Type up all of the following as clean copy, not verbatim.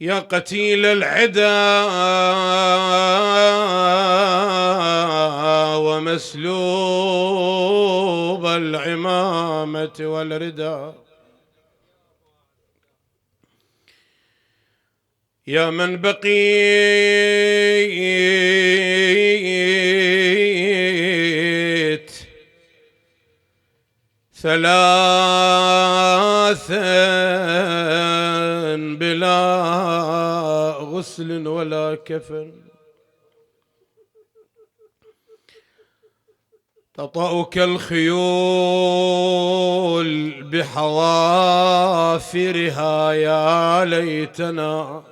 يا قتيل العدا ومسلوب العمامة والرداء، يا من بقيت ثلاثا بلا غسل ولا كفن، تطأك الخيول بحوافرها، يا ليتنا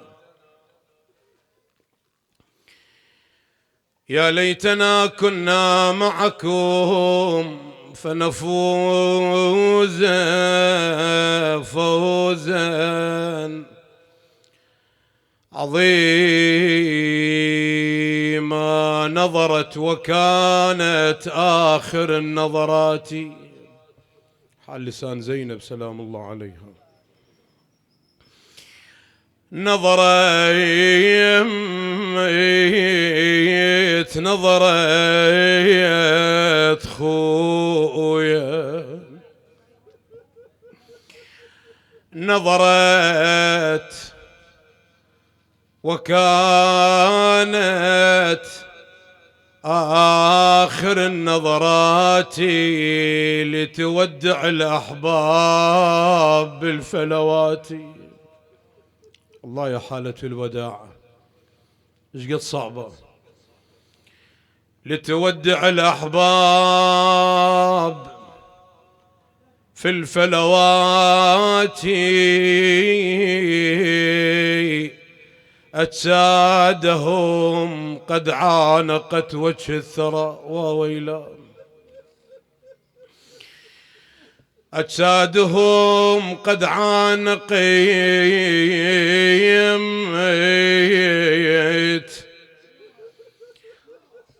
يا ليتنا كنا معكم فنفوز فوزا عظيما. نظرت وكانت آخر النظرات، حال لسان زينب سلام الله عليها، نظرت خويا، نظرت وكانت آخر النظرات لتودع الأحباب بالفلوات. الله يا حالة الوداع ايش قد صعبة، لتودع الأحباب في الفلوات، أجسادهم قد عانقت وجه الثرى وويلا، أجسادهم قد عانقت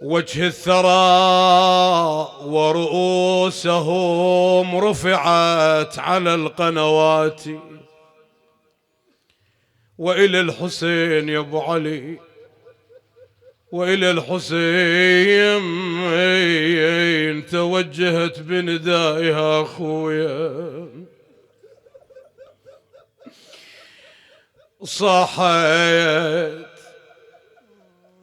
وجه الثرى، ورؤوسهم رفعت على القنوات. وإلى الحسين يا أبو علي، وإلى الحسين توجهت بندائها أخويا، صاحت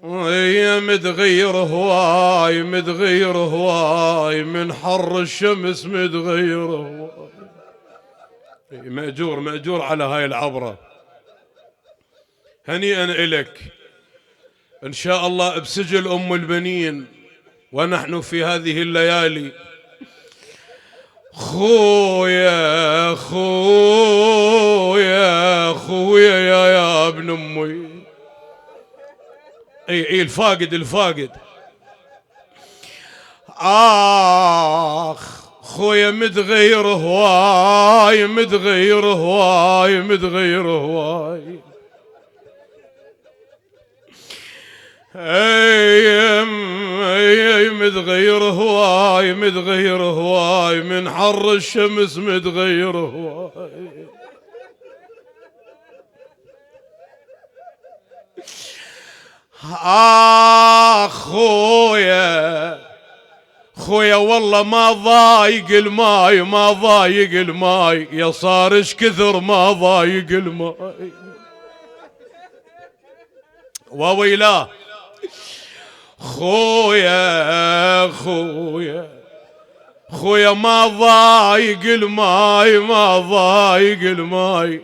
وهي متغير هواي، متغير هواي من حر الشمس، متغير هواي. مأجور مأجور على هاي العبرة، هنيئا إلك إن شاء الله بسجل أم البنين ونحن في هذه الليالي. خويا خويا خويا يا ابن أمي، اي الفاقد الفاقد. آخ خويا متغير هواي، متغير هواي، متغير هواي. اي متغير هواي، متغير هواي من حر الشمس، متغير هواي. خويا خويا والله ما ضايق الماي، ما ضايق الماي، يا صار ايش كثر ما ضايق الماي. وويلاه خويا خويا خويا ما ضايق الماي، ما ضايق الماي،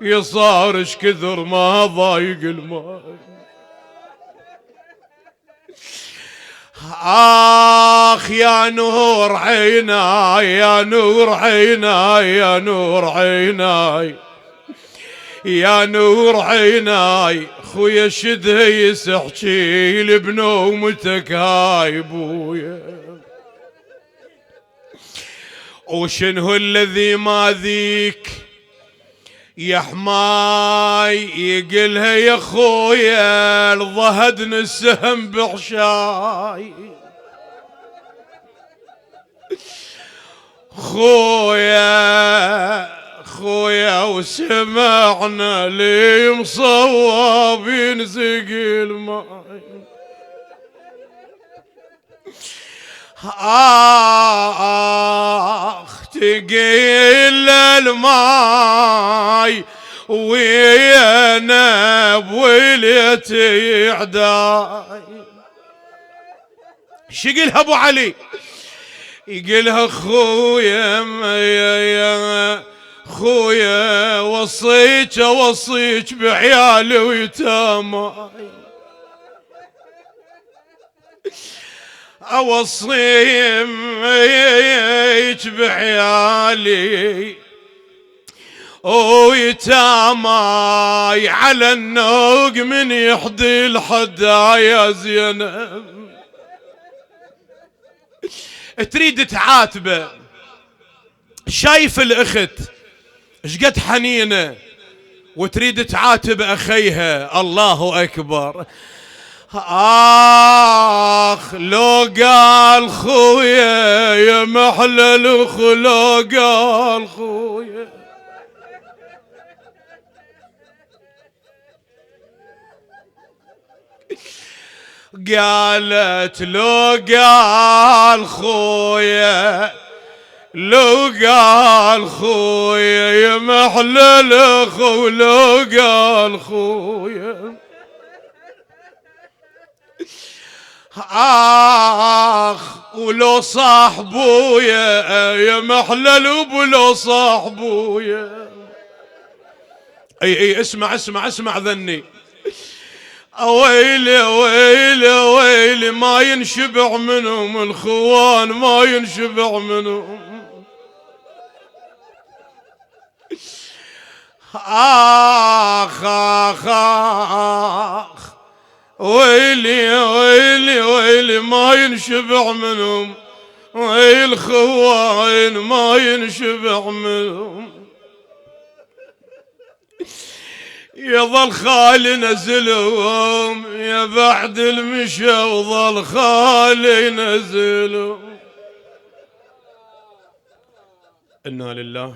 يا صار ايش كثر ما ضايق الماي. آخ يا نور عيناي، يا نور عيناي، يا نور عيناي، يا نور عيناي. خويا شدهيس احكي لي بنومتك هاي بويا، وشنو الذي ما ذيك يا حماي يقلها يا خويا، الظهدن السهم بحشاي. خويا خويا وسمعنا لي مصوب ينسقي الماي. تقيل الماي ويانا بوليتي عداي. شقلها ابو علي يقلها خويا يا خويا وصيك بعيالي ويتاماي. اوصيك بعيالي ويتاماي على النوق من يحدي الحدايا زينب. تريد تعاتبه، شايف الاخت شقد حنينه وتريد تعاتب اخيها. الله اكبر. لو قال خويا يا محلى الاخ، لو قال خويا قالت لو قال خويا، لو قال خويا يا محلى الاخ، ولو قال خويا ولو صاحبويا يا محلى الاب، ولو صاحبويا. اي اسمع اسمع اسمع ذني. ويلي ويلي ويلي ما ينشبع منهم الخوان، ما ينشبع منهم. آخ آخ آخ ويلي ويلي ويلي ما ينشبع منهم، ويل الخوان ما ينشبع منهم. يظل خالي نزلهم يا بعد المشى، وظل خالي نزلهم. إنا لله